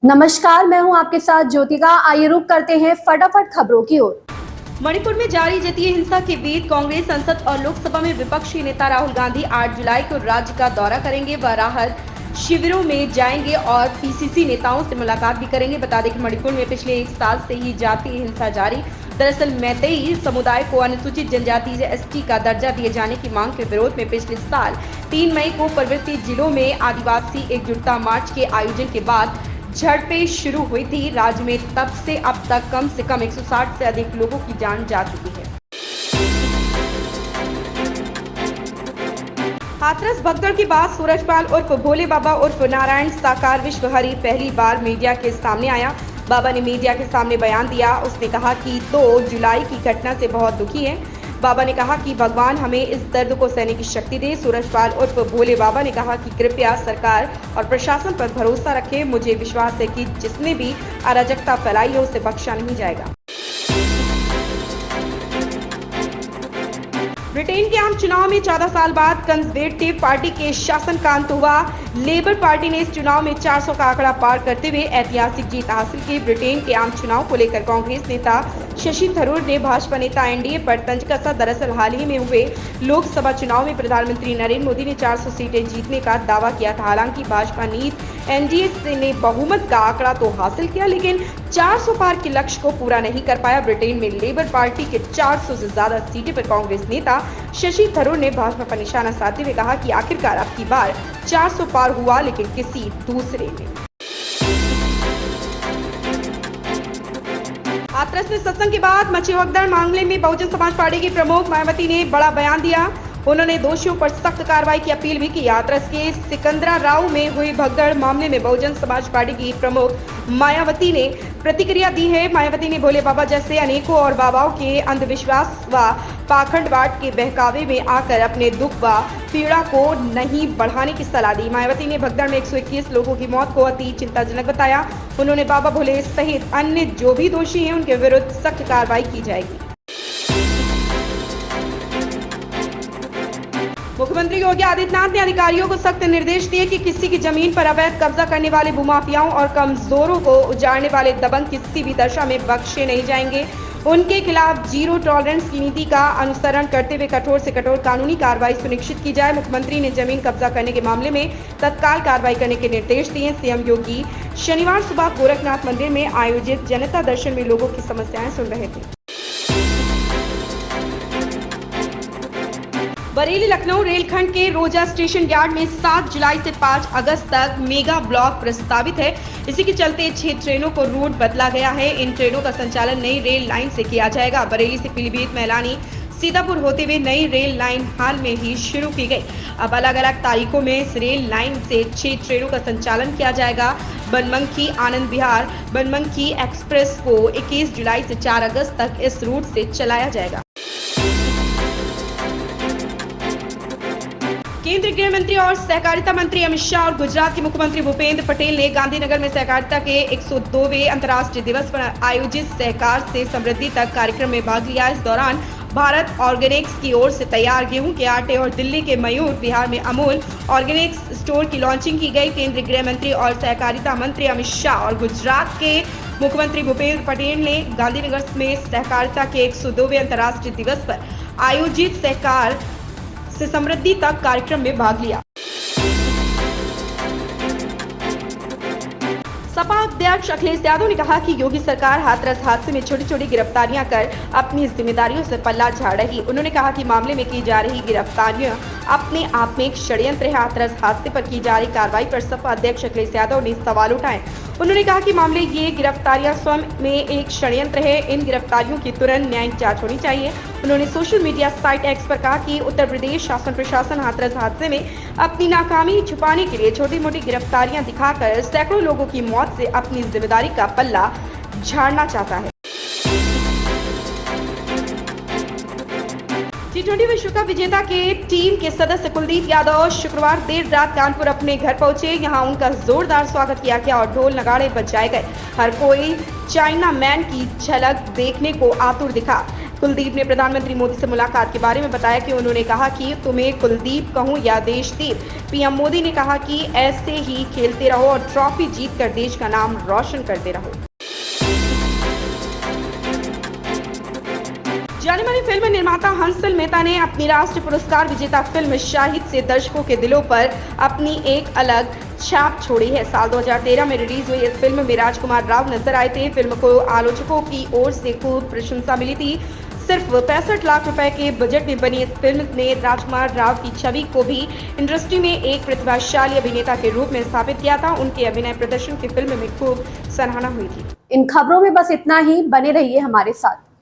नमस्कार, मैं हूं आपके साथ ज्योतिका। आइए रुक करते हैं फटाफट खबरों की ओर। मणिपुर में जारी जातीय हिंसा के बीच कांग्रेस संसद और लोकसभा में विपक्षी नेता राहुल गांधी 8 जुलाई को राज्य का दौरा करेंगे। वह राहत शिविरों में जाएंगे और पीसीसी नेताओं से मुलाकात भी करेंगे। बता दें कि मणिपुर में पिछले 1 साल से ही जातीय हिंसा जारी। दरअसल मैतेई समुदाय को अनुसूचित जनजाति एसटी का दर्जा दिए जाने की मांग के विरोध में पिछले साल 3 मई को पर्वतीय जिलों में आदिवासी एकजुटता मार्च के आयोजन के बाद झड़पें शुरू हुई थी। राज्य में तब से अब तक कम से कम 160 से अधिक लोगों की जान जा चुकी है। हाथरस भगदड़ के बाद सूरजपाल उर्फ भोले बाबा उर्फ नारायण साकार विश्वहरि पहली बार मीडिया के सामने आया। बाबा ने मीडिया के सामने बयान दिया। उसने कहा कि 2 जुलाई की घटना से बहुत दुखी है। बाबा ने कहा कि भगवान हमें इस दर्द को सहने की शक्ति दे। सूरजपाल उर्फ भोले बाबा ने कहा कि कृपया सरकार और प्रशासन पर भरोसा रखें। मुझे विश्वास है कि जिसने भी अराजकता फैलाई है उसे बख्शा नहीं जाएगा। ब्रिटेन के आम चुनाव में 14 साल बाद कंजर्वेटिव पार्टी के शासन का अंत हुआ। लेबर पार्टी ने इस चुनाव में 400 का आंकड़ा पार करते हुए ऐतिहासिक जीत हासिल की। ब्रिटेन के आम चुनाव को लेकर कांग्रेस नेता शशि थरूर ने भाजपा नेता एनडीए पर तंज कसा। दरअसल हाल ही में हुए लोकसभा चुनाव में प्रधानमंत्री नरेंद्र मोदी ने 400 सीटें जीतने का दावा किया था। हालांकि भाजपा नीत एनडीए ने बहुमत का आंकड़ा तो हासिल किया, लेकिन 400 पार के लक्ष्य को पूरा नहीं कर पाया। ब्रिटेन में लेबर पार्टी के 400 से ज्यादा सीटें पर कांग्रेस नेता शशि थरूर ने भाजपा पर निशाना साधते हुए कहा कि आखिरकार अब की बार 400 पार हुआ, लेकिन किसी दूसरे ने। हाथरस में सत्संग के बाद मची भगदड़ मामले में बहुजन समाज पार्टी की प्रमुख मायावती ने बड़ा बयान दिया। उन्होंने दोषियों पर सख्त कार्रवाई की अपील भी की। हाथरस के सिकंदरा राव में हुई भगदड़ मामले में बहुजन समाज पार्टी की प्रमुख मायावती ने प्रतिक्रिया दी है। मायावती ने भोले बाबा जैसे अनेकों और बाबाओं के अंधविश्वास व पाखंडवाद के बहकावे में आकर अपने दुख व पीड़ा को नहीं बढ़ाने की सलाह दी। मायावती ने भगदड़ में 121 लोगों की मौत को अति चिंताजनक बताया। उन्होंने बाबा भोले सहित अन्य जो भी दोषी हैं उनके विरुद्ध सख्त कार्रवाई की जाएगी। मुख्यमंत्री योगी आदित्यनाथ ने अधिकारियों को सख्त निर्देश दिए कि किसी की जमीन पर अवैध कब्जा करने वाले भूमाफियाओं और कमजोरों को उजाड़ने वाले दबंग किसी भी दशा में बख्शे नहीं जाएंगे। उनके खिलाफ जीरो टॉलरेंस की नीति का अनुसरण करते हुए कठोर से कठोर कानूनी कार्रवाई सुनिश्चित की जाए। मुख्यमंत्री ने जमीन कब्जा करने के मामले में तत्काल कार्रवाई करने के निर्देश दिए। सीएम योगी शनिवार सुबह गोरखनाथ मंदिर में आयोजित जनता दर्शन में लोगों की समस्याएं सुन रहे थे। बरेली लखनऊ रेलखंड के रोजा स्टेशन यार्ड में 7 जुलाई से 5 अगस्त तक मेगा ब्लॉक प्रस्तावित है। इसी के चलते 6 ट्रेनों को रूट बदला गया है। इन ट्रेनों का संचालन नई रेल लाइन से किया जाएगा। बरेली से पीलीभीत, मैलानी, सीतापुर होते हुए नई रेल लाइन हाल में ही शुरू की गई। अब अलग अलग तारीखों में इस रेल लाइन से 6 ट्रेनों का संचालन किया जाएगा। बनमनखी आनंद विहार बनमनखी एक्सप्रेस को 21 जुलाई से 4 अगस्त तक इस रूट से चलाया जाएगा। केंद्रीय गृह मंत्री और सहकारिता मंत्री अमित शाह और गुजरात के मुख्यमंत्री भूपेंद्र पटेल ने गांधीनगर में सहकारिता के 102वें अंतर्राष्ट्रीय दिवस पर आयोजित सहकार से समृद्धि तक कार्यक्रम में भाग लिया। इस दौरान भारत ऑर्गेनिक्स की ओर से तैयार गेहूं के आटे और दिल्ली के मयूर, बिहार में अमूल ऑर्गेनिक्स स्टोर की लॉन्चिंग की गई। केंद्रीय गृह मंत्री और सहकारिता मंत्री अमित शाह और गुजरात के मुख्यमंत्री भूपेंद्र पटेल ने गांधीनगर में सहकारिता के 102वें अंतर्राष्ट्रीय दिवस पर आयोजित सहकार से समृद्धि तक कार्यक्रम में भाग लिया। सपा अध्यक्ष अखिलेश यादव ने कहा कि योगी सरकार हाथरस हादसे में छोटी छोटी गिरफ्तारियां कर अपनी जिम्मेदारियों से पल्ला झाड़ रही। उन्होंने कहा कि मामले में की जा रही गिरफ्तारियां अपने आप में एक षड्यंत्र है। हाथरस हादसे पर की जा रही कार्रवाई पर सपा अध्यक्ष अखिलेश यादव ने सवाल उठाए। उन्होंने कहा कि मामले ये गिरफ्तारियां स्वयं में एक षड्यंत्र है। इन गिरफ्तारियों की तुरंत न्यायिक जांच होनी चाहिए। उन्होंने सोशल मीडिया साइट एक्स पर कहा कि उत्तर प्रदेश शासन प्रशासन हाथरस हादसे में अपनी नाकामी छुपाने के लिए छोटी मोटी गिरफ्तारियां दिखाकर सैकड़ों लोगों की मौत से अपनी जिम्मेदारी का पल्ला झाड़ना चाहता है। T20 विश्व कप विजेता के टीम के सदस्य कुलदीप यादव शुक्रवार देर रात कानपुर अपने घर पहुंचे। यहां उनका जोरदार स्वागत किया गया और ढोल नगाड़े बजाए गए। हर कोई चाइना मैन की झलक देखने को आतुर दिखा। कुलदीप ने प्रधानमंत्री मोदी से मुलाकात के बारे में बताया कि उन्होंने कहा कि तुम्हें कुलदीप कहूं या देशदीप। पीएम मोदी ने कहा कि ऐसे ही खेलते रहो और ट्रॉफी जीतकर देश का नाम रोशन करते रहो। जानी मानी फिल्म निर्माता हंसल मेहता ने अपनी राष्ट्रीय पुरस्कार विजेता फिल्म शाहिद से दर्शकों के दिलों पर अपनी एक अलग छाप छोड़ी है। साल 2013 में रिलीज हुई इस फिल्म में राजकुमार राव नजर आए थे। फिल्म को आलोचकों की ओर से खूब प्रशंसा मिली थी। सिर्फ 65 लाख रुपए के बजट में बनी इस फिल्म ने राजकुमार राव की छवि को भी इंडस्ट्री में एक प्रतिभाशाली अभिनेता के रूप में स्थापित किया था। उनके अभिनय प्रदर्शन की फिल्म में खूब सराहना हुई थी। इन खबरों में बस इतना ही, बने रहिए हमारे साथ।